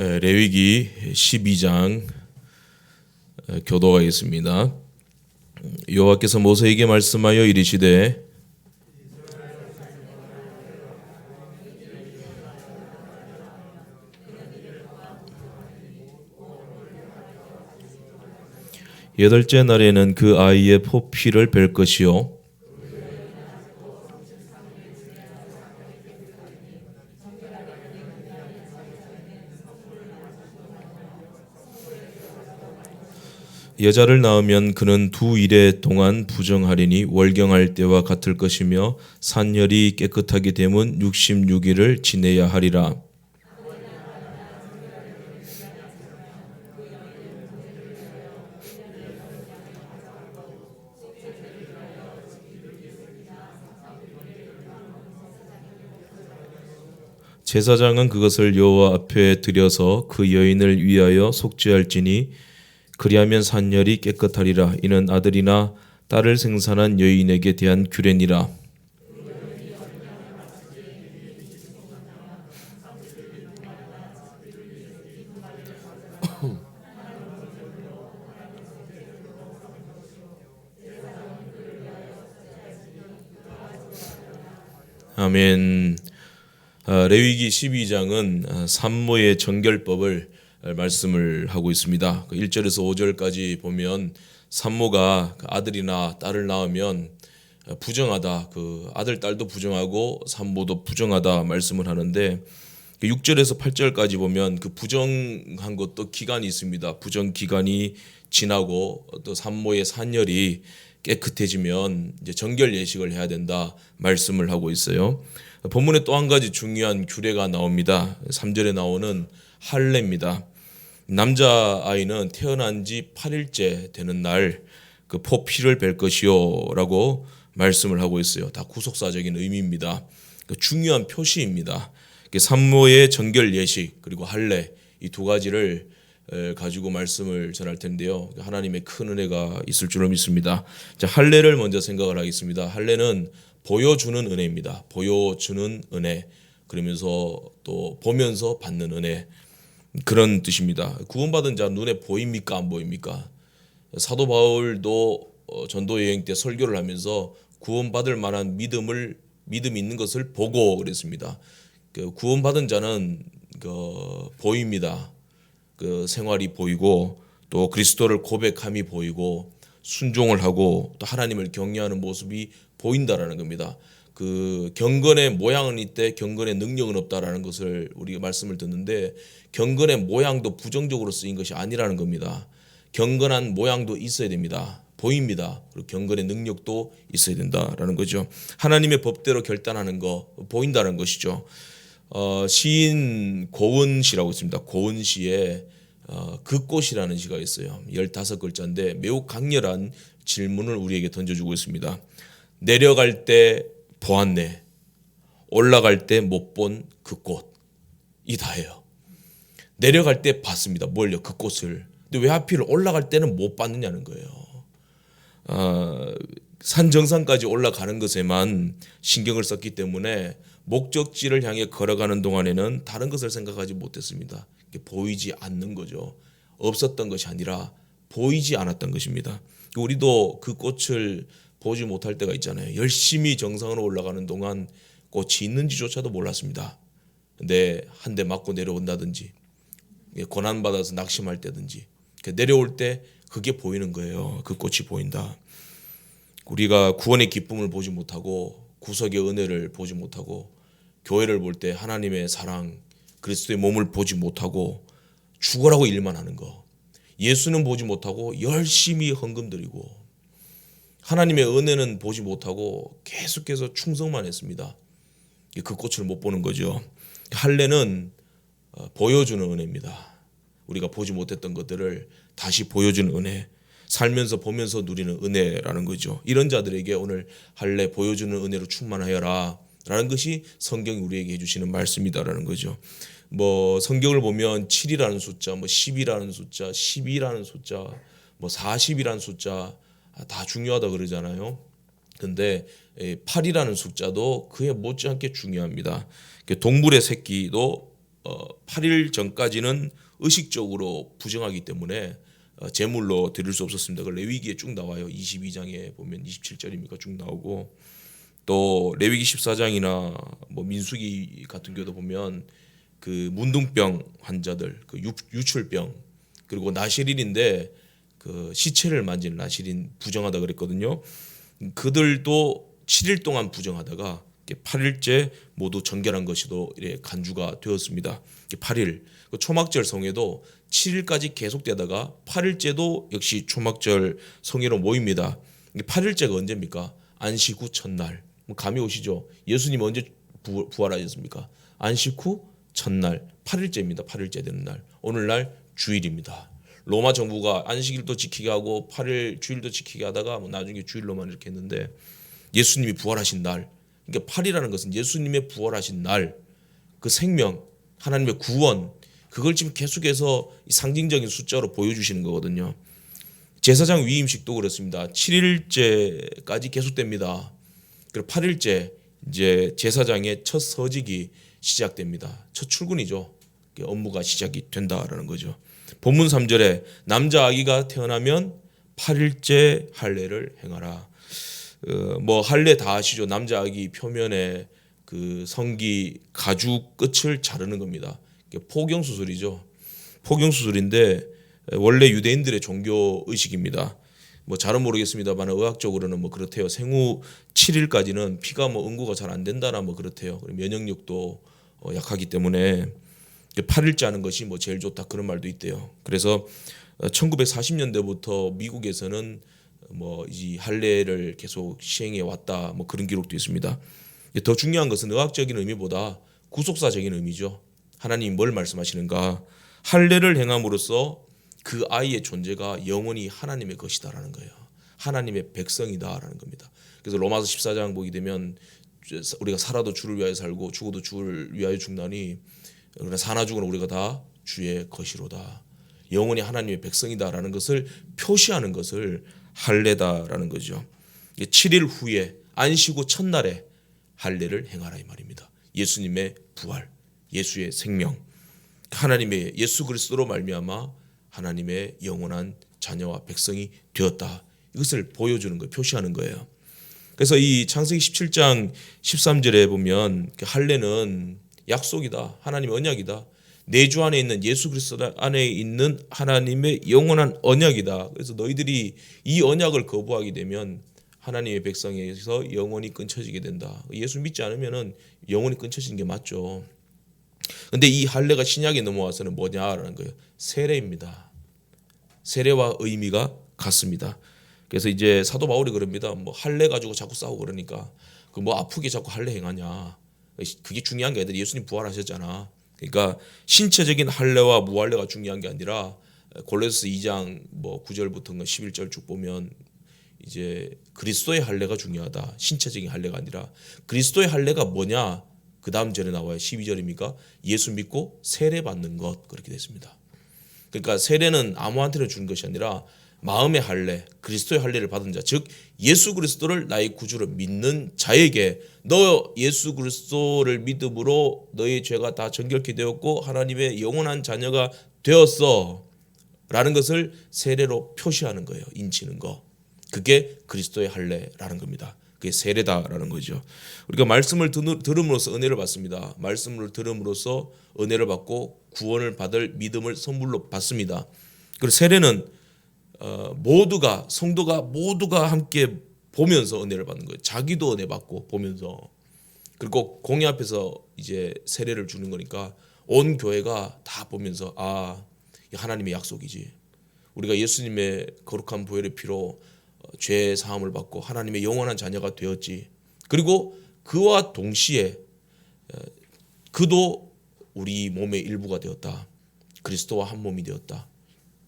레위기 12장 교도가 있습니다. 여호와께서 모세에게 말씀하여 이르시되 여덟째 날에는 그 아이의 포피를 뺄 것이요 여자를 낳으면 그는 두 일에 동안 부정하리니 월경할 때와 같을 것이며 산혈이 깨끗하게 되면 66일을 지내야 하리라. 제사장은 그것을 여호와 앞에 들여서 그 여인을 위하여 속죄할지니 그리하면 산혈이 깨끗하리라. 이는 아들이나 딸을 생산한 여인에게 대한 규례니라. 아멘. 레위기 12장은 산모의 정결법을 말씀을 하고 있습니다. 1절에서 5절까지 보면 산모가 아들이나 딸을 낳으면 부정하다, 그 아들 딸도 부정하고 산모도 부정하다 말씀을 하는데 6절에서 8절까지 보면 그 부정한 것도 기간이 있습니다. 부정 기간이 지나고 또 산모의 산혈이 깨끗해지면 이제 정결 예식을 해야 된다 말씀을 하고 있어요. 본문에 또 한 가지 중요한 규례가 나옵니다. 3절에 나오는 할례입니다. 남자아이는 태어난 지 8일째 되는 날 그 포피를 뺄 것이요 라고 말씀을 하고 있어요. 다 구속사적인 의미입니다. 중요한 표시입니다. 산모의 정결 예식 그리고 할례, 이 두 가지를 가지고 말씀을 전할 텐데요. 하나님의 큰 은혜가 있을 줄로 믿습니다. 자, 할례를 먼저 생각을 하겠습니다. 할례는 보여주는 은혜입니다. 보여주는 은혜, 그러면서 또 보면서 받는 은혜, 그런 뜻입니다. 구원받은 자 눈에 보입니까 안 보입니까? 사도 바울도 전도 여행 때 설교를 하면서 구원받을 만한 믿음 있는 것을 보고 그랬습니다. 구원받은 자는 보입니다. 그 생활이 보이고 또 그리스도를 고백함이 보이고 순종을 하고 또 하나님을 경외하는 모습이 보인다라는 겁니다. 그 경건의 모양은 있대 경건의 능력은 없다라는 것을 우리가 말씀을 듣는데, 경건의 모양도 부정적으로 쓰인 것이 아니라는 겁니다. 경건한 모양도 있어야 됩니다. 보입니다. 그리고 경건의 능력도 있어야 된다라는 거죠. 하나님의 법대로 결단하는 거 보인다는 것이죠. 시인 고은 시라고 있습니다. 고은 시에 그 꽃이라는 시가 있어요. 15글자인데 매우 강렬한 질문을 우리에게 던져주고 있습니다. 내려갈 때 보았네, 올라갈 때 못 본 그 꽃, 이 다예요. 내려갈 때 봤습니다. 뭘요? 그 꽃을. 근데 왜 하필 올라갈 때는 못 봤느냐는 거예요. 산 정상까지 올라가는 것에만 신경을 썼기 때문에 목적지를 향해 걸어가는 동안에는 다른 것을 생각하지 못했습니다. 보이지 않는 거죠. 없었던 것이 아니라 보이지 않았던 것입니다. 우리도 그 꽃을 보지 못할 때가 있잖아요. 열심히 정상으로 올라가는 동안 꽃이 있는지조차도 몰랐습니다. 근데 한 대 맞고 내려온다든지 고난받아서 낙심할 때든지 내려올 때 그게 보이는 거예요. 그 꽃이 보인다. 우리가 구원의 기쁨을 보지 못하고 구속의 은혜를 보지 못하고 교회를 볼 때 하나님의 사랑, 그리스도의 몸을 보지 못하고 죽으라고 일만 하는 거, 예수는 보지 못하고 열심히 헌금 드리고 하나님의 은혜는 보지 못하고 계속해서 충성만 했습니다. 그 꽃을 못 보는 거죠. 할례는 보여주는 은혜입니다. 우리가 보지 못했던 것들을 다시 보여주는 은혜, 살면서 보면서 누리는 은혜라는 거죠. 이런 자들에게 오늘 할례 보여주는 은혜로 충만하여라 라는 것이 성경이 우리에게 해주시는 말씀이다라는 거죠. 성경을 보면 7이라는 숫자, 10이라는 숫자, 12라는 숫자, 40이라는 숫자 다 중요하다 그러잖아요. 근데 8이라는 숫자도 그에 못지않게 중요합니다. 동물의 새끼도 8일 전까지는 의식적으로 부정하기 때문에 제물로 드릴 수 없었습니다. 그 레위기에 쭉 나와요. 22장에 보면 27절입니까 쭉 나오고, 또 레위기 14장이나 뭐 민수기 같은 경우도 보면 그 문둥병 환자들, 그 유출병, 그리고 나실인인데 그 시체를 만지는 나실인 부정하다 그랬거든요. 그들도 7일 동안 부정하다가 8일째 모두 정결한 것이도 간주가 되었습니다. 8일 초막절 성회도 7일까지 계속되다가 8일째도 역시 초막절 성회로 모입니다. 8일째가 언제입니까? 안식 후 첫날. 감이 오시죠? 예수님 언제 부활하셨습니까? 안식 후 첫날 8일째입니다. 8일째 되는 날. 오늘날 주일입니다. 로마 정부가 안식일도 지키게 하고 8일 주일도 지키게 하다가 나중에 주일로만 이렇게 했는데, 예수님이 부활하신 날, 그러니까 8이라는 것은 예수님의 부활하신 날, 그 생명, 하나님의 구원, 그걸 지금 계속해서 상징적인 숫자로 보여주시는 거거든요. 제사장 위임식도 그렇습니다. 7일째까지 계속됩니다. 그리고 8일째 이제 제사장의 첫 서직이 시작됩니다. 첫 출근이죠. 업무가 시작이 된다라는 거죠. 본문 3절에 남자 아기가 태어나면 8일째 할례를 행하라. 뭐 할례 다 아시죠? 남자 아기 표면에 그 성기 가죽 끝을 자르는 겁니다. 포경 수술이죠. 포경 수술인데 원래 유대인들의 종교 의식입니다. 뭐 잘은 모르겠습니다만 의학적으로는 뭐 그렇대요. 생후 7일까지는 피가 뭐 응고가 잘 안 된다나 뭐 그렇대요. 면역력도 약하기 때문에 8일째 하는 것이 뭐 제일 좋다 그런 말도 있대요. 그래서 1940년대부터 미국에서는 뭐 이 할례를 계속 시행해 왔다 뭐 그런 기록도 있습니다. 더 중요한 것은 의학적인 의미보다 구속사적인 의미죠. 하나님이 뭘 말씀하시는가? 할례를 행함으로써 그 아이의 존재가 영원히 하나님의 것이다라는 거예요. 하나님의 백성이다라는 겁니다. 그래서 로마서 14장 보게 되면 우리가 살아도 주를 위하여 살고 죽어도 주를 위하여 죽나니 그러나 사나 죽으나 우리가 다 주의 것이로다. 영원히 하나님의 백성이다라는 것을 표시하는 것을 할례다라는 거죠. 7일 후에 안식 후 첫날에 할례를 행하라 이 말입니다. 예수님의 부활, 예수의 생명, 하나님의 예수 그리스도로 말미암아 하나님의 영원한 자녀와 백성이 되었다. 이것을 보여주는 거예요. 표시하는 거예요. 그래서 이 창세기 17장 13절에 보면 할례는 약속이다. 하나님의 언약이다. 내 주 안에 있는 예수 그리스도 안에 있는 하나님의 영원한 언약이다. 그래서 너희들이 이 언약을 거부하게 되면 하나님의 백성에서 영원히 끊쳐지게 된다. 예수 믿지 않으면 영원히 끊쳐지는 게 맞죠. 근데 이 할례가 신약에 넘어와서는 뭐냐라는 거예요. 세례입니다. 세례와 의미가 같습니다. 그래서 이제 사도 바울이 그럽니다. 뭐 할례 가지고 자꾸 싸우고 그러니까 그 뭐 아프게 자꾸 할례 행하냐. 그게 중요한 게 아니라 예수님 부활하셨잖아. 그러니까 신체적인 할례와 무할례가 중요한 게 아니라 골로새서 2장 뭐 9절부터 11절 쭉 보면 이제 그리스도의 할례가 중요하다. 신체적인 할례가 아니라 그리스도의 할례가 뭐냐? 그 다음 절에 나와요. 12절입니까? 예수 믿고 세례 받는 것 그렇게 됐습니다. 그러니까 세례는 아무한테나 주는 것이 아니라 마음의 할례, 그리스도의 할례를 받은 자, 즉 예수 그리스도를 나의 구주로 믿는 자에게 너 예수 그리스도를 믿음으로 너의 죄가 다 정결케 되었고 하나님의 영원한 자녀가 되었어 라는 것을 세례로 표시하는 거예요. 인치는 거. 그게 그리스도의 할례라는 겁니다. 그게 세례다라는 거죠. 우리가 말씀을 들음으로써 은혜를 받습니다. 말씀을 들음으로써 은혜를 받고 구원을 받을 믿음을 선물로 받습니다. 그리고 세례는 모두가 성도가 모두가 함께 보면서 은혜를 받는 거예요. 자기도 은혜 받고 보면서. 그리고 공회 앞에서 이제 세례를 주는 거니까 온 교회가 다 보면서 아, 하나님의 약속이지. 우리가 예수님의 거룩한 보혈의 피로 죄 사함을 받고 하나님의 영원한 자녀가 되었지. 그리고 그와 동시에 그도 우리 몸의 일부가 되었다. 그리스도와 한 몸이 되었다.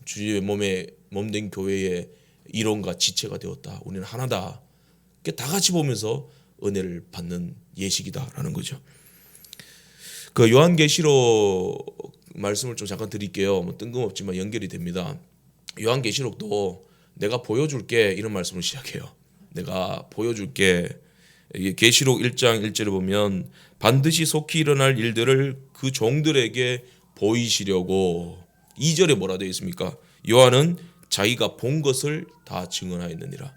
주의 몸에 몸된 교회의 일원과 지체가 되었다. 우리는 하나다. 다 같이 보면서 은혜를 받는 예식이다라는 거죠. 그 요한계시록 말씀을 좀 잠깐 드릴게요. 뭐 뜬금없지만 연결이 됩니다. 요한계시록도 내가 보여줄게 이런 말씀을 시작해요. 내가 보여줄게. 이게 계시록 1장 1절에 보면 반드시 속히 일어날 일들을 그 종들에게 보이시려고 2절에 뭐라 되어 있습니까? 요한은 자기가 본 것을 다 증언하였느니라.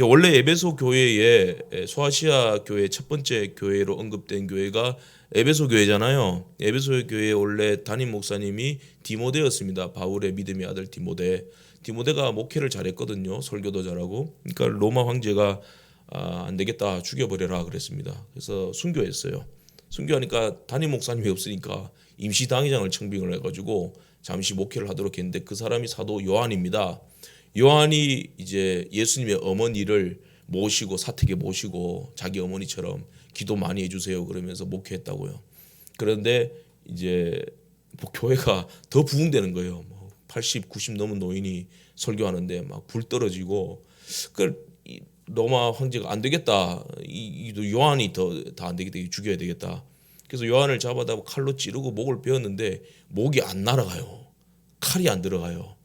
원래 에베소 교회에 소아시아 교회 첫 번째 교회로 언급된 교회가 에베소 교회잖아요. 에베소 교회의 원래 담임 목사님이 디모데였습니다. 바울의 믿음의 아들 디모데. 디모데가 목회를 잘했거든요. 설교도 잘하고. 그러니까 로마 황제가 안 되겠다, 죽여버려라 그랬습니다. 그래서 순교했어요. 순교하니까 담임 목사님이 없으니까 임시 당회장을 청빙을 해가지고 잠시 목회를 하도록 했는데 그 사람이 사도 요한입니다. 요한이 이제 예수님의 어머니를 모시고 사택에 모시고 자기 어머니처럼 기도 많이 해주세요 그러면서 목회했다고요. 그런데 이제 교회가 더 부흥되는 거예요. 80, 90 넘은 노인이 설교하는데 막 불 떨어지고 그 로마 황제가 안 되겠다. 이 요한이 더 안 되겠다. 죽여야 되겠다. 그래서 요한을 잡아다 칼로 찌르고 목을 베었는데 목이 안 날아가요. 칼이 안 들어가요.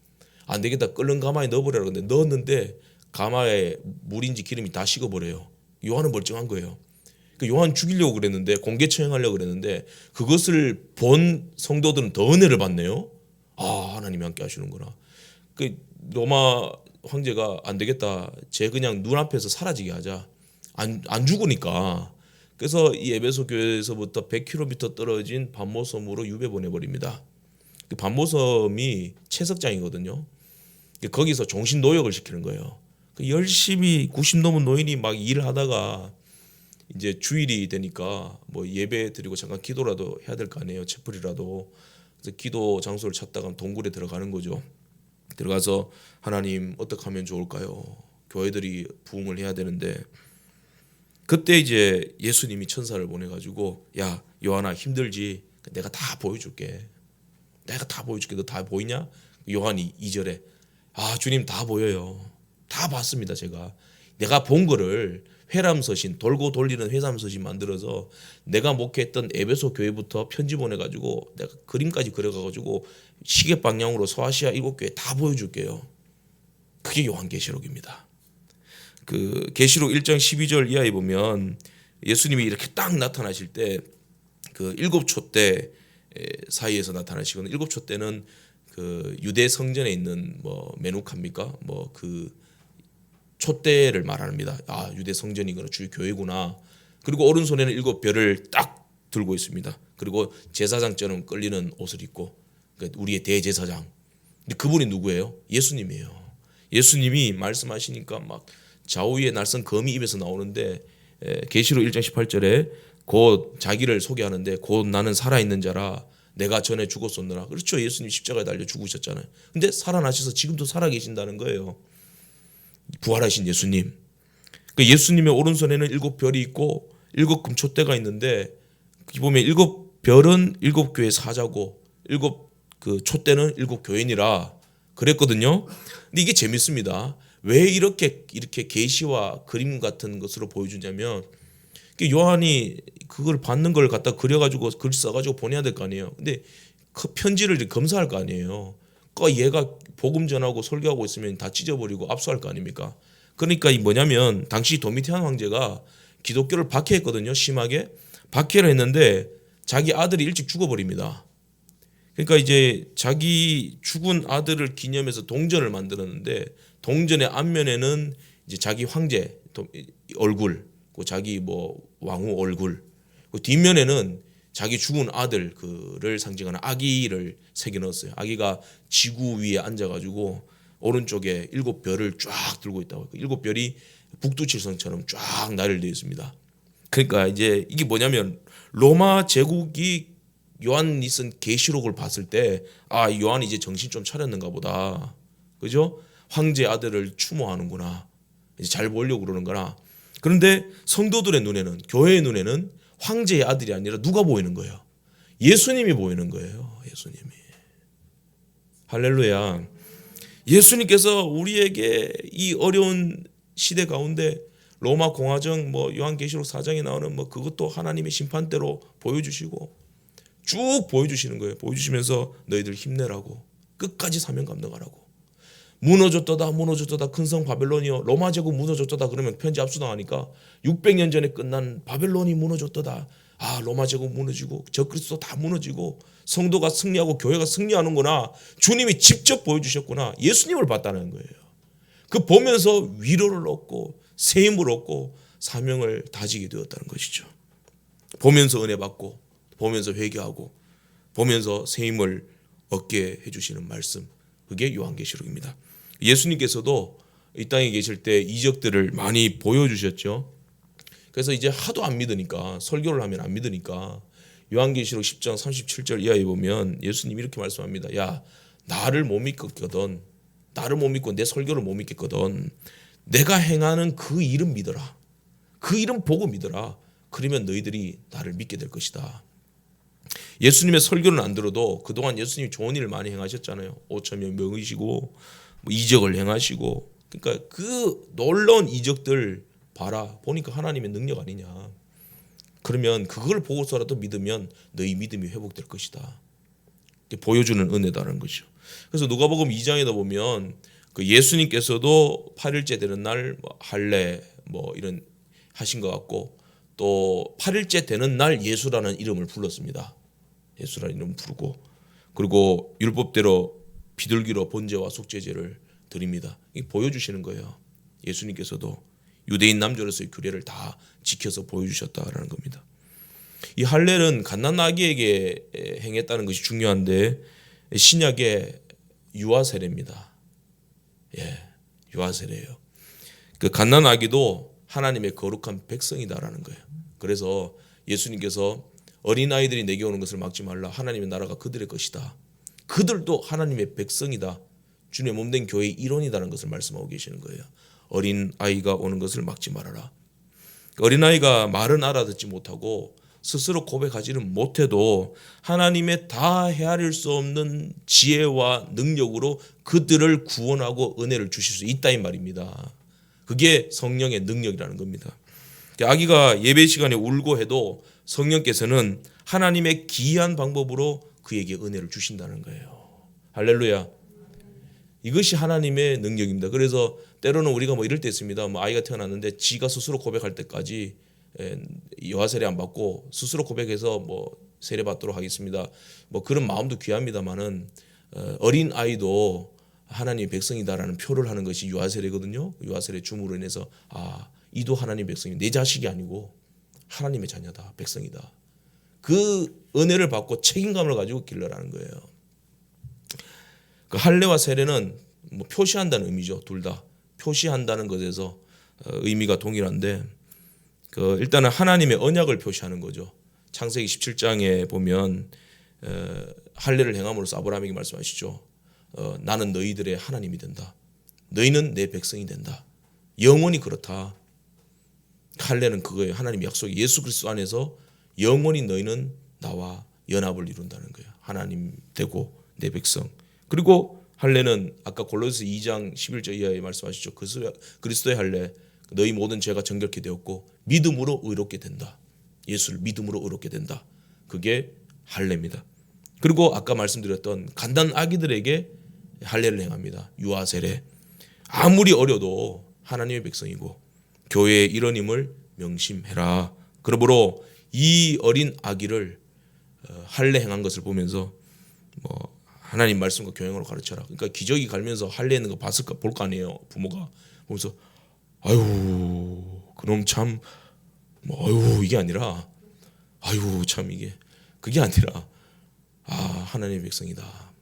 안 되겠다. 끓는 가마에 넣어버려라. 근데 넣었는데 가마에 물인지 기름이 다 식어버려요. 요한은 멀쩡한 거예요. 요한 죽이려고 그랬는데 공개 처형하려고 그랬는데 그것을 본 성도들은 더 은혜를 받네요. 아, 하나님이 함께 하시는구나. 그 로마 황제가 안 되겠다. 쟤 그냥 눈앞에서 사라지게 하자. 안 죽으니까. 그래서 이 에베소 교회에서부터 100km 떨어진 반모섬으로 유배 보내버립니다. 그 반모섬이 채석장이거든요. 거기서 종신 노역을 시키는 거예요. 열심히 90 넘은 노인이 막 일을 하다가 이제 주일이 되니까 뭐 예배 드리고 잠깐 기도라도 해야 될 거 아니에요. 채플이라도. 그래서 기도 장소를 찾다가 동굴에 들어가는 거죠. 들어가서 하나님 어떻게 하면 좋을까요? 교회들이 부흥을 해야 되는데 그때 이제 예수님이 천사를 보내가지고 야 요한아 힘들지? 내가 다 보여줄게. 내가 다 보여줄게. 너 다 보이냐? 요한이 2절에 아 주님 다 보여요. 다 봤습니다. 내가 본 거를 회람서신 돌고 돌리는 회람서신 만들어서 내가 목회했던 에베소 교회부터 편지 보내가지고 내가 그림까지 그려가지고 시계 방향으로 소아시아 7교회 다 보여줄게요. 그게 요한계시록입니다. 그 계시록 1장 12절 이하에 보면 예수님이 이렇게 딱 나타나실 때 그 7촛대 사이에서 나타나시거든요. 7촛대는 그 유대 성전에 있는 뭐 메누카입니까? 뭐 그 촛대를 말합니다. 아 유대 성전이구나, 주의 교회구나. 그리고 오른손에는 7별을 딱 들고 있습니다. 그리고 제사장처럼 끌리는 옷을 입고 그러니까 우리의 대제사장. 근데 그분이 누구예요? 예수님이에요. 예수님이 말씀하시니까 막 좌우에 날선 검이 입에서 나오는데 계시록 1장 18절에 곧 자기를 소개하는데 곧 나는 살아있는 자라 내가 전에 죽었었느라. 그렇죠. 예수님 십자가에 달려 죽으셨잖아요. 근데 살아나셔서 지금도 살아계신다는 거예요. 부활하신 예수님. 그 예수님의 오른손에는 7별이 있고 7금 촛대가 있는데 보면 7별은 7교회 사자고 7그 촛대는 7교인이라 그랬거든요. 근데 이게 재밌습니다. 왜 이렇게 계시와 그림 같은 것으로 보여주냐면 요한이 그걸 받는 걸 갖다 그려가지고 글 써가지고 보내야 될 거 아니에요. 근데 그 편지를 검사할 거 아니에요. 얘가 복음 전하고 설교하고 있으면 다 찢어버리고 압수할 거 아닙니까? 그러니까 이 뭐냐면 당시 도미티안 황제가 기독교를 박해했거든요. 심하게 박해를 했는데 자기 아들이 일찍 죽어버립니다. 그러니까 이제 자기 죽은 아들을 기념해서 동전을 만들었는데 동전의 앞면에는 이제 자기 황제 얼굴, 자기 뭐 왕후 얼굴, 뒷면에는 자기 죽은 아들 그를 상징하는 아기를 새겨 넣었어요. 아기가 지구 위에 앉아가지고 오른쪽에 7별을 쫙 들고 있다고. 7별이 북두칠성처럼 쫙 나열되어 있습니다. 그러니까 이제 이게 뭐냐면 로마 제국이 요한이 쓴 계시록을 봤을 때 아, 요한이 이제 정신 좀 차렸는가 보다. 그죠? 황제 아들을 추모하는구나. 이제 잘 보려고 그러는구나. 그런데 성도들의 눈에는, 교회의 눈에는 황제의 아들이 아니라 누가 보이는 거예요? 예수님이 보이는 거예요. 예수님이. 할렐루야. 예수님께서 우리에게 이 어려운 시대 가운데 로마 공화정 뭐 요한계시록 4장에 나오는 뭐 그것도 하나님의 심판대로 보여주시고 쭉 보여주시는 거예요. 보여주시면서 너희들 힘내라고, 끝까지 사명 감당하라고. 무너졌도다 무너졌도다 큰 성 바벨론이요 로마 제국 무너졌도다 그러면 편지 압수당하니까 600년 전에 끝난 바벨론이 무너졌도다. 아 로마 제국 무너지고 적그리스도 다 무너지고 성도가 승리하고 교회가 승리하는구나. 주님이 직접 보여주셨구나. 예수님을 봤다는 거예요. 그 보면서 위로를 얻고 새 힘을 얻고 사명을 다지게 되었다는 것이죠. 보면서 은혜 받고 보면서 회개하고 보면서 새 힘을 얻게 해주시는 말씀, 그게 요한계시록입니다. 예수님께서도 이 땅에 계실 때 이적들을 많이 보여주셨죠. 그래서 이제 하도 안 믿으니까, 설교를 하면 안 믿으니까 요한계시록 10장 37절 이하에 보면 예수님이 이렇게 말씀합니다. 야, 나를 못 믿겠거든, 나를 못 믿고 내 설교를 못 믿겠거든, 내가 행하는 그 일은 믿어라. 그 일은 보고 믿어라. 그러면 너희들이 나를 믿게 될 것이다. 예수님의 설교는 안 들어도 그동안 예수님이 좋은 일을 많이 행하셨잖아요. 5천 명 먹이시고 이적을 행하시고, 그러니까 그 놀라운 이적들 봐라. 보니까 하나님의 능력 아니냐. 그러면 그걸 보고서라도 믿으면 너희 믿음이 회복될 것이다. 보여주는 은혜다라는 거죠. 그래서 누가복음 2장에다 보면 그 예수님께서도 8일째 되는 날 할례 이런 하신 것 같고, 또 8일째 되는 날 예수라는 이름을 불렀습니다. 예수라는 이름을 부르고, 그리고 율법대로 비둘기로 번제와 속죄제를 드립니다. 이게 보여주시는 거예요. 예수님께서도 유대인 남자로서의 규례를 다 지켜서 보여주셨다라는 겁니다. 이 할례는 갓난 아기에게 행했다는 것이 중요한데, 신약의 유아 세례입니다. 유아 세례예요. 그 갓난 아기도 하나님의 거룩한 백성이다라는 거예요. 그래서 예수님께서 어린아이들이 내게 오는 것을 막지 말라. 하나님의 나라가 그들의 것이다. 그들도 하나님의 백성이다. 주님의 몸된 교회의 일원이라는 것을 말씀하고 계시는 거예요. 어린아이가 오는 것을 막지 말아라. 어린아이가 말은 알아듣지 못하고 스스로 고백하지는 못해도 하나님의 다 헤아릴 수 없는 지혜와 능력으로 그들을 구원하고 은혜를 주실 수 있다 이 말입니다. 그게 성령의 능력이라는 겁니다. 아기가 예배 시간에 울고 해도 성령께서는 하나님의 기이한 방법으로 그에게 은혜를 주신다는 거예요. 할렐루야. 이것이 하나님의 능력입니다. 그래서 때로는 우리가 이럴 때 있습니다. 아이가 태어났는데 지가 스스로 고백할 때까지 유아 세례 안 받고 스스로 고백해서 세례 받도록 하겠습니다. 그런 마음도 귀합니다만은 어린 아이도 하나님의 백성이다라는 표를 하는 것이 유아 세례거든요. 유아 세례 줌으로 인해서 이도 하나님의 백성이, 내 자식이 아니고 하나님의 자녀다, 백성이다. 그 은혜를 받고 책임감을 가지고 길러라는 거예요. 그 할례와 세례는 표시한다는 의미죠. 둘 다 표시한다는 것에서 의미가 동일한데, 일단은 하나님의 언약을 표시하는 거죠. 창세기 17장에 보면 할례를 행함으로써 아브라함에게 말씀하시죠. 나는 너희들의 하나님이 된다. 너희는 내 백성이 된다. 영원히 그렇다. 할례는 그거예요. 하나님의 약속이 예수 그리스도 안에서 영원히 너희는 나와 연합을 이룬다는 거예요. 하나님 되고 내 백성. 그리고 할례는 아까 골로새 2장 11절 이하에 말씀하시죠. 그리스도의 할례, 너희 모든 죄가 정결케 되었고 믿음으로 의롭게 된다. 예수를 믿음으로 의롭게 된다. 그게 할례입니다. 그리고 아까 말씀드렸던 갓난 아기들에게 할례를 행합니다. 유아 세례. 아무리 어려도 하나님의 백성이고 교회의 일원임을 명심해라. 그러므로 이 어린 아기를 할례 행한 것을 보면서 하나님 말씀과 교행으로 가르쳐라. 그러니까 기저귀 갈면서 할례하는 거 볼 거 아니에요. 부모가 보면서 아유 그럼 참 아유 이게 아니라 아유 참 이게 그게 아니라 하나님의 백성이다.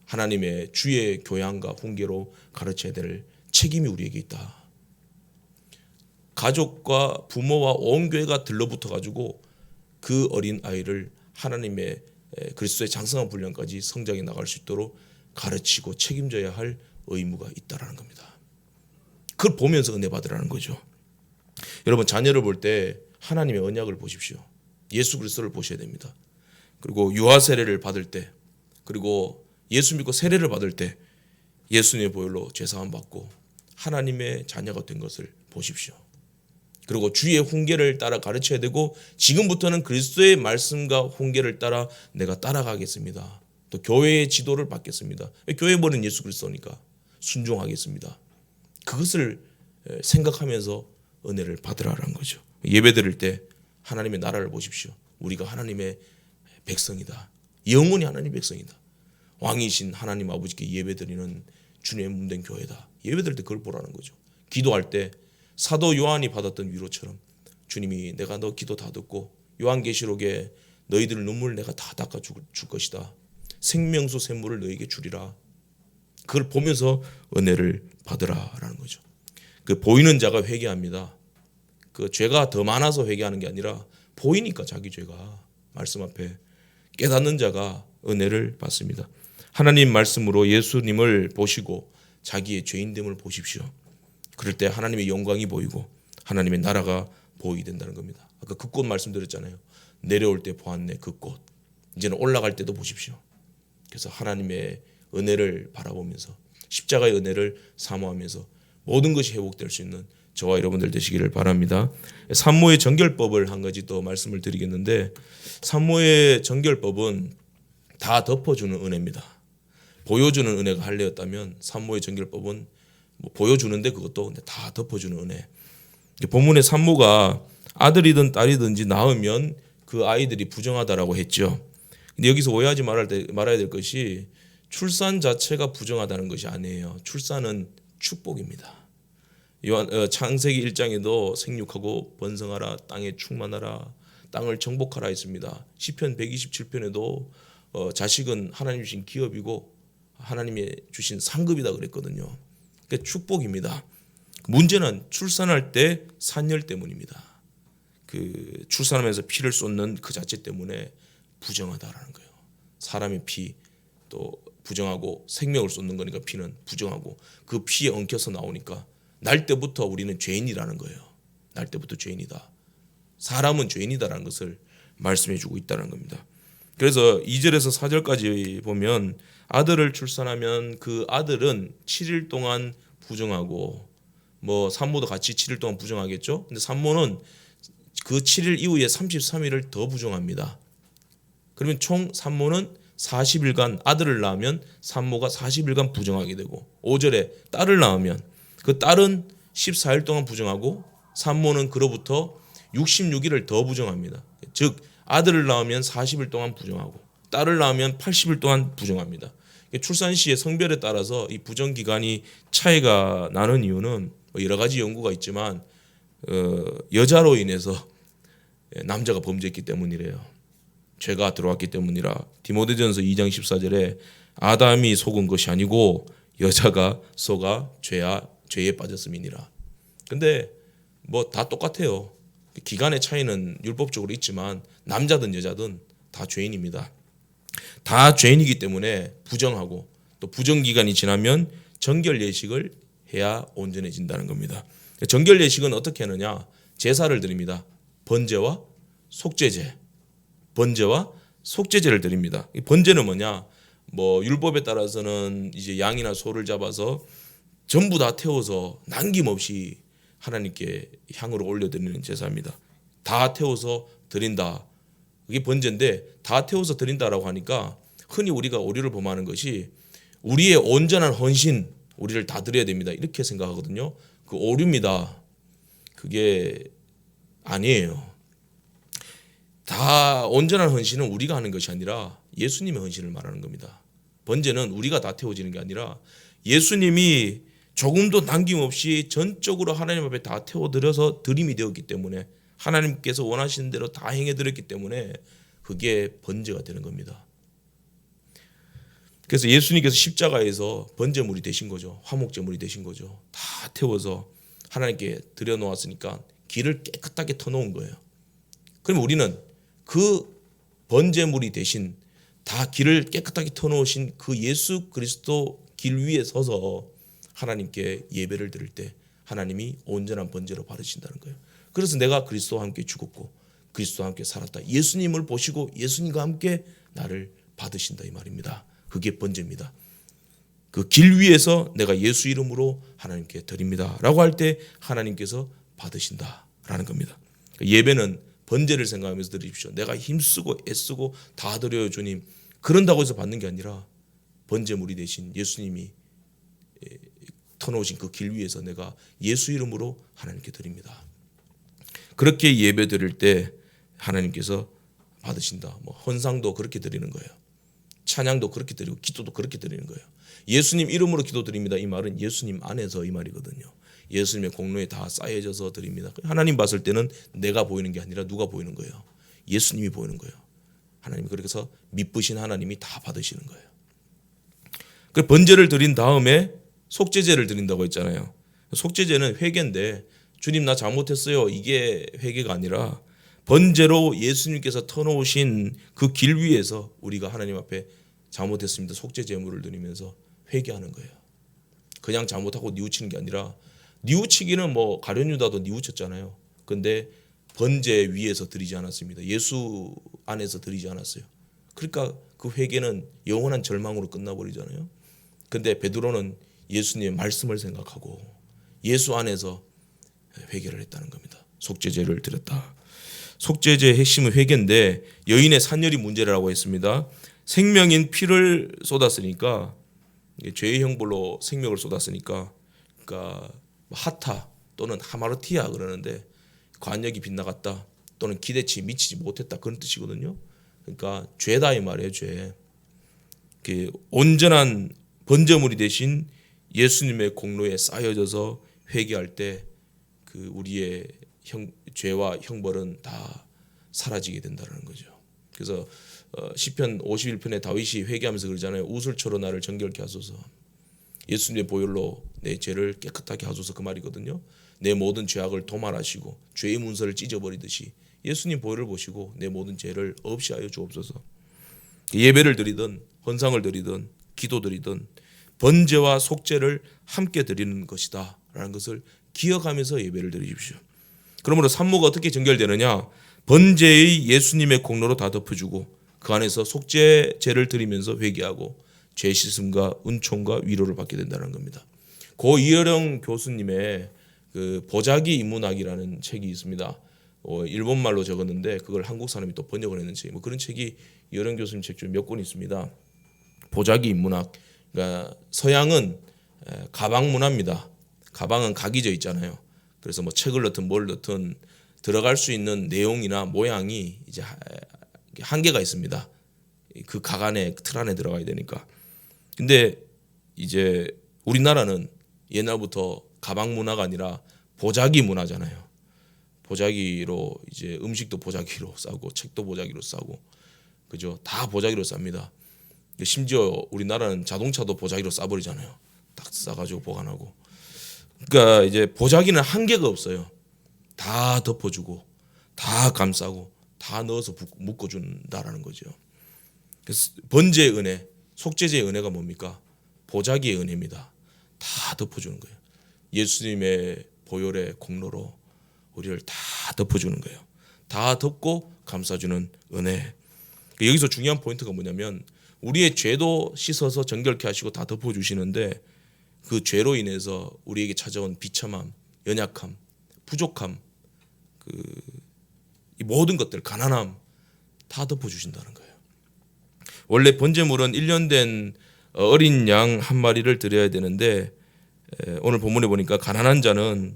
하나님의 주의 교양과 훈계로 가르쳐야 될 책임이 우리에게 있다. 가족과 부모와 온 교회가 들러붙어 가지고 그 어린 아이를 하나님의 그리스도의 장성한 분량까지 성장해 나갈 수 있도록 가르치고 책임져야 할 의무가 있다라는 겁니다. 그걸 보면서 은혜 받으라는 거죠. 여러분 자녀를 볼 때 하나님의 언약을 보십시오. 예수 그리스도를 보셔야 됩니다. 그리고 유아 세례를 받을 때, 그리고 예수 믿고 세례를 받을 때 예수님의 보혈로 죄사함 받고 하나님의 자녀가 된 것을 보십시오. 그리고 주의 훈계를 따라 가르쳐야 되고 지금부터는 그리스도의 말씀과 훈계를 따라 내가 따라가겠습니다. 또 교회의 지도를 받겠습니다. 교회 머리는 예수 그리스도니까 순종하겠습니다. 그것을 생각하면서 은혜를 받으라는 거죠. 예배 드릴 때 하나님의 나라를 보십시오. 우리가 하나님의 백성이다. 영원히 하나님의 백성이다. 왕이신 하나님 아버지께 예배 드리는 주님의 몸된 교회다. 예배 드릴 때 그걸 보라는 거죠. 기도할 때 사도 요한이 받았던 위로처럼 주님이 내가 너 기도 다 듣고 요한계시록에 너희들 눈물 내가 다 닦아 줄 것이다. 생명수 샘물을 너희에게 주리라. 그걸 보면서 은혜를 받으라라는 거죠. 그 보이는 자가 회개합니다. 그 죄가 더 많아서 회개하는 게 아니라 보이니까 자기 죄가 말씀 앞에 깨닫는 자가 은혜를 받습니다. 하나님 말씀으로 예수님을 보시고 자기의 죄인됨을 보십시오. 그럴 때 하나님의 영광이 보이고 하나님의 나라가 보이게 된다는 겁니다. 아까 그 꽃 말씀드렸잖아요. 내려올 때 보았네 그 꽃. 이제는 올라갈 때도 보십시오. 그래서 하나님의 은혜를 바라보면서 십자가의 은혜를 사모하면서 모든 것이 회복될 수 있는 저와 여러분들 되시기를 바랍니다. 산모의 정결법을 한 가지 더 말씀을 드리겠는데, 산모의 정결법은 다 덮어주는 은혜입니다. 보여주는 은혜가 할례였다면 산모의 정결법은 뭐 보여주는데 그것도 근데 다 덮어주는 은혜. 본문의 산모가 아들이든 딸이든지 낳으면 그 아이들이 부정하다라고 했죠. 근데 여기서 오해하지 말아야 될 것이 출산 자체가 부정하다는 것이 아니에요. 출산은 축복입니다. 창세기 1장에도 생육하고 번성하라, 땅에 충만하라, 땅을 정복하라 했습니다. 시편 127편에도 자식은 하나님 주신 기업이고 하나님이 주신 상급이다 그랬거든요. 그러니까 축복입니다. 문제는 출산할 때 산열 때문입니다. 그 출산하면서 피를 쏟는 그 자체 때문에 부정하다라는 거예요. 사람의 피 또 부정하고 생명을 쏟는 거니까 피는 부정하고 그 피에 엉켜서 나오니까 날 때부터 우리는 죄인이라는 거예요. 날 때부터 죄인이다. 사람은 죄인이다라는 것을 말씀해 주고 있다는 겁니다. 그래서 2절에서 4절까지 보면 아들을 출산하면 그 아들은 7일 동안 부정하고 뭐 산모도 같이 7일 동안 부정하겠죠. 근데 산모는 그 7일 이후에 33일을 더 부정합니다. 그러면 총 산모는 40일간 아들을 낳으면 산모가 40일간 부정하게 되고 5절에 딸을 낳으면 그 딸은 14일 동안 부정하고 산모는 그로부터 66일을 더 부정합니다. 즉 아들을 낳으면 40일 동안 부정하고 딸을 낳으면 80일 동안 부정합니다. 출산 시의 성별에 따라서 이 부정 기간이 차이가 나는 이유는 여러 가지 연구가 있지만 여자로 인해서 남자가 범죄했기 때문이래요. 죄가 들어왔기 때문이라. 디모데전서 2장 14절에 아담이 속은 것이 아니고 여자가 속아 죄에 빠졌음이니라. 근데 뭐 다 똑같아요. 기간의 차이는 율법적으로 있지만 남자든 여자든 다 죄인입니다. 다 죄인이기 때문에 부정하고 또 부정 기간이 지나면 정결 예식을 해야 온전해진다는 겁니다. 정결 예식은 어떻게 하느냐? 제사를 드립니다. 번제와 속죄제. 번제와 속죄제를 드립니다. 이 번제는 뭐냐? 뭐 율법에 따라서는 이제 양이나 소를 잡아서 전부 다 태워서 남김없이 하나님께 향으로 올려드리는 제사입니다. 다 태워서 드린다. 그게 번제인데 다 태워서 드린다라고 하니까 흔히 우리가 오류를 범하는 것이 우리의 온전한 헌신, 우리를 다 드려야 됩니다. 이렇게 생각하거든요. 그 오류입니다. 그게 아니에요. 다 온전한 헌신은 우리가 하는 것이 아니라 예수님의 헌신을 말하는 겁니다. 번제는 우리가 다 태워지는 게 아니라 예수님이 조금도 남김없이 전적으로 하나님 앞에 다 태워드려서 드림이 되었기 때문에 하나님께서 원하시는 대로 다 행해드렸기 때문에 그게 번제가 되는 겁니다. 그래서 예수님께서 십자가에서 번제물이 되신 거죠. 화목제물이 되신 거죠. 다 태워서 하나님께 드려놓았으니까 길을 깨끗하게 터놓은 거예요. 그럼 우리는 그 번제물이 대신 다 길을 깨끗하게 터놓으신 그 예수 그리스도 길 위에 서서 하나님께 예배를 드릴 때 하나님이 온전한 번제로 받으신다는 거예요. 그래서 내가 그리스도와 함께 죽었고 그리스도와 함께 살았다. 예수님을 보시고 예수님과 함께 나를 받으신다 이 말입니다. 그게 번제입니다. 그 길 위에서 내가 예수 이름으로 하나님께 드립니다 라고 할 때 하나님께서 받으신다라는 겁니다. 예배는 번제를 생각하면서 드리십시오. 내가 힘쓰고 애쓰고 다 드려요 주님. 그런다고 해서 받는 게 아니라 번제물이 되신 예수님이 터놓으신 그 길 위에서 내가 예수 이름으로 하나님께 드립니다. 그렇게 예배 드릴 때 하나님께서 받으신다. 뭐 헌상도 그렇게 드리는 거예요. 찬양도 그렇게 드리고 기도도 그렇게 드리는 거예요. 예수님 이름으로 기도드립니다. 이 말은 예수님 안에서 이 말이거든요. 예수님의 공로에 다 쌓여져서 드립니다. 하나님 봤을 때는 내가 보이는 게 아니라 누가 보이는 거예요? 예수님이 보이는 거예요. 하나님이 그래서 미쁘신 하나님이 다 받으시는 거예요. 그 번제를 드린 다음에 속죄제를 드린다고 했잖아요. 속죄제는 회개인데 주님 나 잘못했어요. 이게 회개가 아니라 번제로 예수님께서 터놓으신 그 길 위에서 우리가 하나님 앞에 잘못했습니다. 속죄 제물을 드리면서 회개하는 거예요. 그냥 잘못하고 뉘우치는 게 아니라 뉘우치기는 뭐 가룟 유다도 뉘우쳤잖아요. 근데 번제 위에서 드리지 않았습니다. 예수 안에서 드리지 않았어요. 그러니까 그 회개는 영원한 절망으로 끝나버리잖아요. 근데 베드로는 예수님의 말씀을 생각하고 예수 안에서 회개를 했다는 겁니다. 속죄제를 드렸다. 속죄제의 핵심은 회개인데 여인의 산열이 문제라고 했습니다. 생명인 피를 쏟았으니까 죄의 형벌로 생명을 쏟았으니까 그러니까 하타 또는 하마르티아 그러는데 관역이 빗나갔다 또는 기대치 미치지 못했다 그런 뜻이거든요. 그러니까 죄다 이 말이에요. 죄. 온전한 번제물이 되신 예수님의 공로에 쌓여져서 회개할 때 그 우리의 죄와 형벌은 다 사라지게 된다는 거죠. 그래서 시편 51편에 다윗이 회개하면서 그러잖아요. 우슬초로 나를 정결케 하소서. 예수님의 보혈로 내 죄를 깨끗하게 하소서 그 말이거든요. 내 모든 죄악을 도말하시고 죄의 문서를 찢어버리듯이 예수님 보혈을 보시고 내 모든 죄를 없이 하여 주옵소서. 예배를 드리든 헌상을 드리든 기도 드리든 번제와 속죄를 함께 드리는 것이다 라는 것을 기억하면서 예배를 드리십시오. 그러므로 산모가 어떻게 정결되느냐? 번제의 예수님의 공로로 다 덮어주고 그 안에서 속죄제를 드리면서 회개하고 죄 씻음과 은총과 위로를 받게 된다는 겁니다. 고 이어령 교수님의 그 보자기 인문학이라는 책이 있습니다. 일본 말로 적었는데 그걸 한국 사람이 또 번역을 했는 책. 뭐 그런 책이 이어령 교수님 책 중에 몇 권 있습니다. 보자기 인문학. 그러니까 서양은 가방 문화입니다. 가방은 각이 져 있잖아요. 그래서 뭐 책을 넣든 뭘 넣든 들어갈 수 있는 내용이나 모양이 이제 한계가 있습니다. 그 각 안에 틀 안에 들어가야 되니까. 근데 이제 우리나라는 옛날부터 가방 문화가 아니라 보자기 문화잖아요. 보자기로 이제 음식도 보자기로 싸고 책도 보자기로 싸고 그죠? 다 보자기로 쌉니다. 심지어 우리나라는 자동차도 보자기로 싸버리잖아요. 딱 싸가지고 보관하고. 그러니까 이제 보자기는 한계가 없어요. 다 덮어주고 다 감싸고 다 넣어서 묶어준다라는 거죠. 그래서 번제의 은혜, 속죄제의 은혜가 뭡니까? 보자기의 은혜입니다. 다 덮어주는 거예요. 예수님의 보혈의 공로로 우리를 다 덮어주는 거예요. 다 덮고 감싸주는 은혜. 여기서 중요한 포인트가 뭐냐면 우리의 죄도 씻어서 정결케 하시고 다 덮어주시는데 그 죄로 인해서 우리에게 찾아온 비참함, 연약함, 부족함, 이 모든 것들, 가난함 다 덮어주신다는 거예요. 원래 번제물은 1년 된 어린 양 한 마리를 드려야 되는데 오늘 본문에 보니까 가난한 자는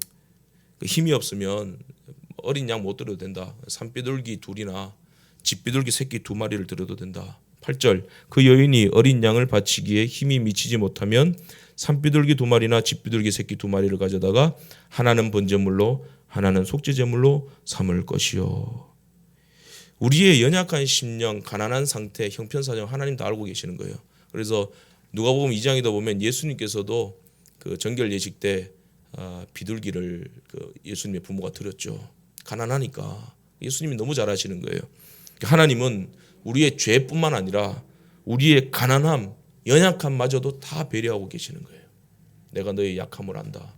힘이 없으면 어린 양 못 드려도 된다. 산비둘기 둘이나 집비둘기 새끼 2마리를 드려도 된다. 8절 그 여인이 어린 양을 바치기에 힘이 미치지 못하면 산비둘기 2마리나 집비둘기 새끼 2마리를 가져다가 하나는 번제물로 하나는 속죄제물로 삼을 것이요. 우리의 연약한 심령, 가난한 상태, 형편사정 하나님 다 알고 계시는 거예요. 그래서 누가복음 2장에도 보면 예수님께서도 그 정결 예식 때 비둘기를 예수님의 부모가 드렸죠. 가난하니까 예수님이 너무 잘 아시는 거예요. 하나님은 우리의 죄뿐만 아니라 우리의 가난함, 연약함마저도 다 배려하고 계시는 거예요. 내가 너의 약함을 안다.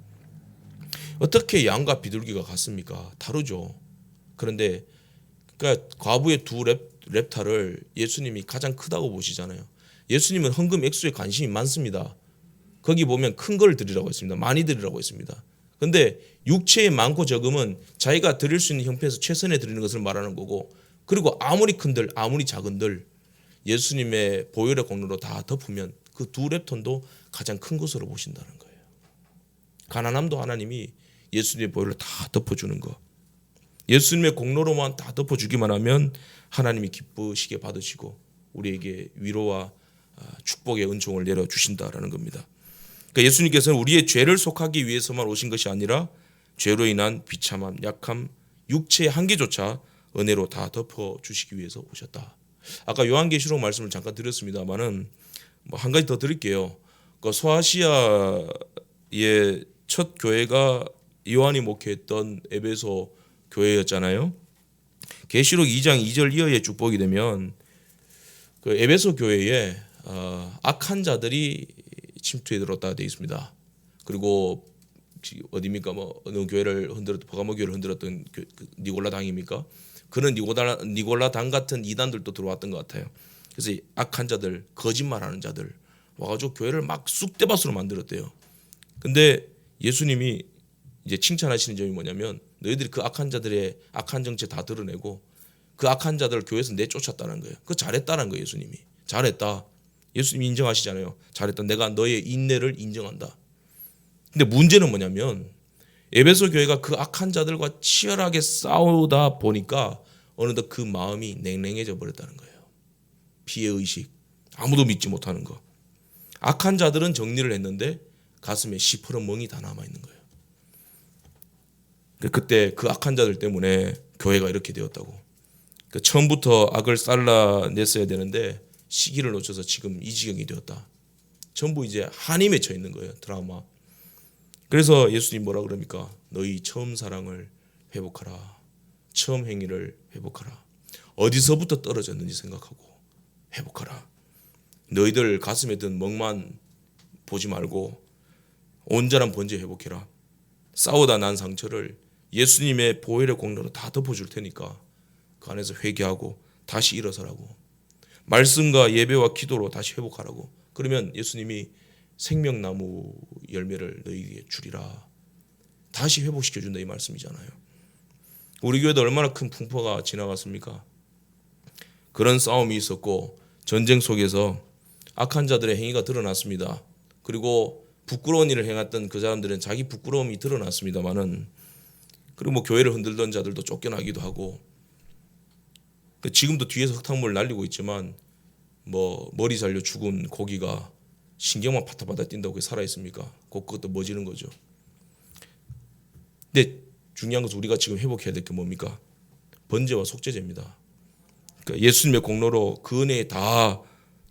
어떻게 양과 비둘기가 같습니까? 다르죠. 그런데 그러니까 과부의 2 렙탈을 예수님이 가장 크다고 보시잖아요. 예수님은 헌금 액수에 관심이 많습니다. 거기 보면 큰 걸 드리라고 했습니다. 많이 드리라고 했습니다. 그런데 육체의 많고 적음은 자기가 드릴 수 있는 형편에서 최선에 드리는 것을 말하는 거고 그리고 아무리 큰들 아무리 작은들 예수님의 보혈의 공로로 다 덮으면 그 두 렙톤도 가장 큰 것으로 보신다는 거예요. 가난함도 하나님이 예수님의 보혈로 다 덮어주는 거. 예수님의 공로로만 다 덮어주기만 하면 하나님이 기쁘시게 받으시고 우리에게 위로와 축복의 은총을 내려주신다라는 겁니다. 그러니까 예수님께서는 우리의 죄를 속하기 위해서만 오신 것이 아니라 죄로 인한 비참함, 약함, 육체의 한계조차 은혜로 다 덮어주시기 위해서 오셨다. 아까 요한계시록 말씀을 잠깐 드렸습니다만은 한 가지 더 드릴게요. 그 소아시아의 첫 교회가 요한이 목회했던 에베소 교회였잖아요. 계시록 2장 2절 이하의 축복이 되면 그 에베소 교회에 악한 자들이 침투해 들었다 되어 있습니다. 그리고 어디입니까? 뭐 어느 교회를 흔들었던 버가모 교회를 흔들었던 니골라 당입니까? 그런 니골라 당 같은 이단들도 들어왔던 것 같아요. 그래서 악한 자들, 거짓말하는 자들 와가지고 교회를 막 쑥대밭으로 만들었대요. 근데 예수님이 이제 칭찬하시는 점이 뭐냐면 너희들이 그 악한 자들의 악한 정체 다 드러내고 그 악한 자들을 교회에서 내쫓았다는 거예요. 그거 잘했다는 거예요. 예수님이 잘했다. 예수님이 인정하시잖아요. 잘했다. 내가 너의 인내를 인정한다. 근데 문제는 뭐냐면 에베소 교회가 그 악한 자들과 치열하게 싸우다 보니까 어느덧 그 마음이 냉랭해져 버렸다는 거예요. 피해의식, 아무도 믿지 못하는 거. 악한 자들은 정리를 했는데 가슴에 시퍼런 멍이 다 남아있는 거예요. 그때 그 악한 자들 때문에 교회가 이렇게 되었다고. 처음부터 악을 잘라냈어야 되는데 시기를 놓쳐서 지금 이 지경이 되었다. 전부 이제 한이 맺혀 있는 거예요. 드라마. 그래서 예수님 뭐라 그럽니까? 너희 처음 사랑을 회복하라. 처음 행위를 회복하라. 어디서부터 떨어졌는지 생각하고 회복하라. 너희들 가슴에 든 멍만 보지 말고 온전한 번제 회복해라. 싸우다 난 상처를 예수님의 보혈의 공로로 다 덮어줄 테니까 그 안에서 회개하고 다시 일어서라고. 말씀과 예배와 기도로 다시 회복하라고. 그러면 예수님이 생명나무 열매를 너희에게 주리라. 다시 회복시켜준다 이 말씀이잖아요. 우리 교회도 얼마나 큰 풍파가 지나갔습니까? 그런 싸움이 있었고 전쟁 속에서 악한 자들의 행위가 드러났습니다. 그리고 부끄러운 일을 행했던 그 사람들은 자기 부끄러움이 드러났습니다만은 그리고 뭐 교회를 흔들던 자들도 쫓겨나기도 하고 지금도 뒤에서 흙탕물 날리고 있지만 뭐 머리 잘려 죽은 고기가 신경만 파타파타 뛴다고 그게 살아있습니까? 그것도 멎지는 거죠. 근데 중요한 것은 우리가 지금 회복해야 될 게 뭡니까? 번제와 속죄제입니다. 그러니까 예수님의 공로로 그 은혜에 다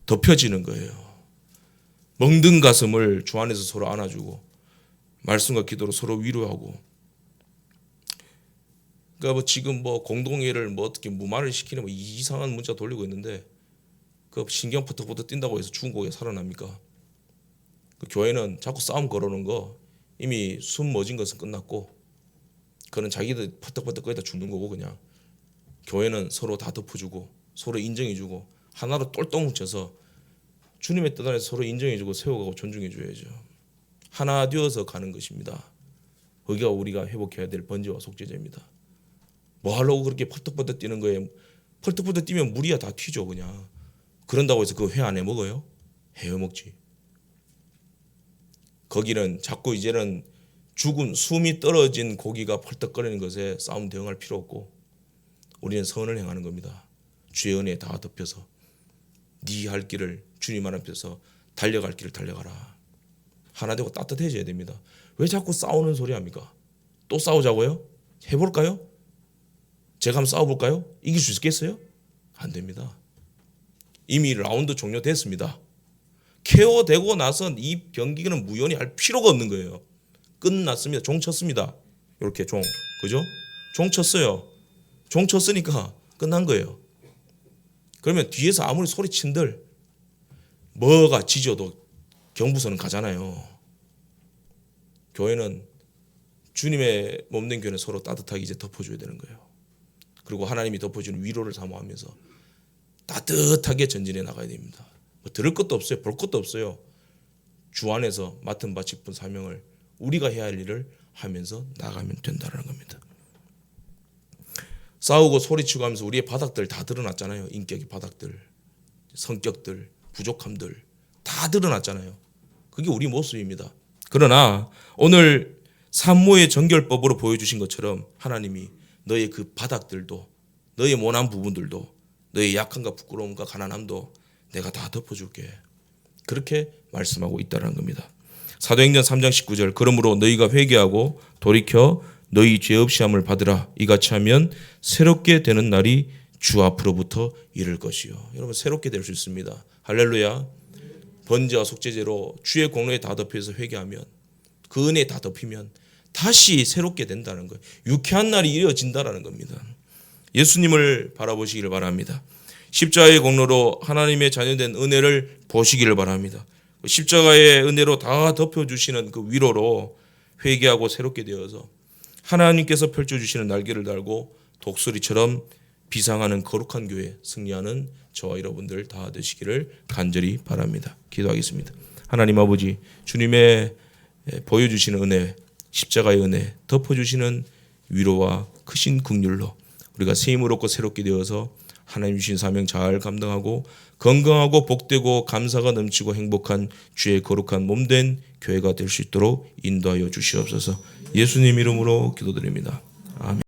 덮여지는 거예요. 멍든 가슴을 주 안에서 서로 안아주고 말씀과 기도로 서로 위로하고. 그러니까 뭐 지금 뭐 공동회를 뭐 어떻게 무마를 시키는 뭐 이상한 문자 돌리고 있는데 그 신경 퍼뜩퍼뜩 뛴다고 해서 죽은 고기가 살아납니까? 그 교회는 자꾸 싸움 걸어놓은 거 이미 숨 멎은 것은 끝났고 그는 자기들 퍼뜩퍼뜩 거기다 죽는 거고 그냥 교회는 서로 다 덮어주고 서로 인정해주고 하나로 똘똘 뭉쳐서 주님의 뜻 안에서 서로 인정해주고 세워가고 존중해줘야죠. 하나 되어서 가는 것입니다. 거기가 우리가 회복해야 될 번제와 속죄제입니다. 뭐 하려고 그렇게 펄떡펄떡 뛰는 거예요? 펄떡펄떡 뛰면 물이야 다 튀죠 그냥. 그런다고 해서 그 회 안 해먹어요? 해먹지. 거기는 자꾸 이제는 죽은 숨이 떨어진 고기가 펄떡거리는 것에 싸움 대응할 필요 없고 우리는 선을 행하는 겁니다. 주의 은혜에 다 덮여서 네 할 길을 주님 앞에서 달려갈 길을 달려가라. 하나 되고 따뜻해져야 됩니다. 왜 자꾸 싸우는 소리 합니까? 또 싸우자고요? 해볼까요? 제가 한번 싸워볼까요? 이길 수 있겠어요? 안 됩니다. 이미 라운드 종료됐습니다. KO되고 나서 이 경기는 무연히 할 필요가 없는 거예요. 끝났습니다. 종 쳤습니다. 이렇게 종, 그죠? 종 쳤어요. 종 쳤으니까 끝난 거예요. 그러면 뒤에서 아무리 소리친들 뭐가 지져도 경부선은 가잖아요. 교회는 주님의 몸된 교회는 서로 따뜻하게 이제 덮어줘야 되는 거예요. 그리고 하나님이 덮어주는 위로를 사모하면서 따뜻하게 전진해 나가야 됩니다. 뭐 들을 것도 없어요. 볼 것도 없어요. 주 안에서 맡은 바 짚은 사명을 우리가 해야 할 일을 하면서 나가면 된다는 겁니다. 싸우고 소리치고 하면서 우리의 바닥들 다 드러났잖아요. 인격의 바닥들. 성격들, 부족함들 다 드러났잖아요. 그게 우리 모습입니다. 그러나 오늘 산모의 정결법으로 보여주신 것처럼 하나님이 너의 그 바닥들도, 너의 모난 부분들도, 너의 약함과 부끄러움과 가난함도 내가 다 덮어줄게. 그렇게 말씀하고 있다는 겁니다. 사도행전 3장 19절 그러므로 너희가 회개하고 돌이켜 너희 죄 없이 함을 받으라. 이같이 하면 새롭게 되는 날이 주 앞으로부터 이를 것이요. 여러분 새롭게 될 수 있습니다. 할렐루야. 번제와 속죄제로 주의 공로에 다 덮여서 회개하면 그 은혜에 다 덮이면 다시 새롭게 된다는 거예요. 유쾌한 날이 이어진다는 겁니다. 예수님을 바라보시기를 바랍니다. 십자가의 공로로 하나님의 자녀된 은혜를 보시기를 바랍니다. 십자가의 은혜로 다 덮여주시는 그 위로로 회개하고 새롭게 되어서 하나님께서 펼쳐주시는 날개를 달고 독수리처럼 비상하는 거룩한 교회 승리하는 저와 여러분들 다 되시기를 간절히 바랍니다. 기도하겠습니다. 하나님 아버지, 주님의 보여주시는 은혜, 십자가의 은혜, 덮어주시는 위로와 크신 긍휼로 우리가 새 힘을 얻고 새롭게 되어서 하나님 주신 사명 잘 감당하고 건강하고 복되고 감사가 넘치고 행복한 주의 거룩한 몸된 교회가 될 수 있도록 인도하여 주시옵소서. 예수님 이름으로 기도드립니다. 아멘.